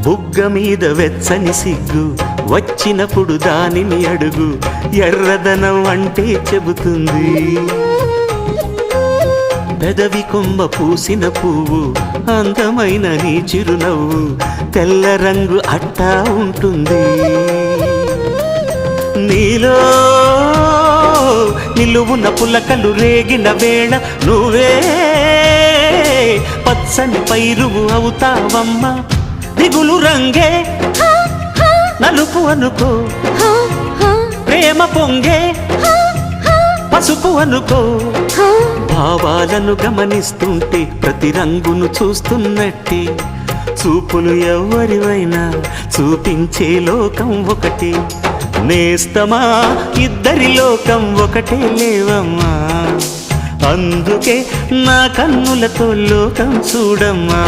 బుగ్గ మీద వెచ్చని సిగ్గు వచ్చినప్పుడు దానిని అడుగు, ఎర్రదనం అంటే చెబుతుంది. పెదవి కొమ్మ పూసిన పువ్వు అందమైన నీ చిరునవ్వు, తెల్ల రంగు అట్టా ఉంటుంది. నీలో నిలువున పులకలు రేగిన వేళ నువ్వే పచ్చని పైరువు అవుతావమ్మా. దిగులు రంగే నలుపు అనుకో, ప్రేమ పొంగే పసుపు అనుకో. భావాలను గమనిస్తుంటే ప్రతి రంగును చూస్తున్నట్టే, చూపులు ఎవరివైనా చూపించే లోకం ఒకటి. నేస్తమా ఇద్దరి లోకం ఒకటే లేవమ్మా, అందుకే నా కన్నులతో లోకం చూడమ్మా.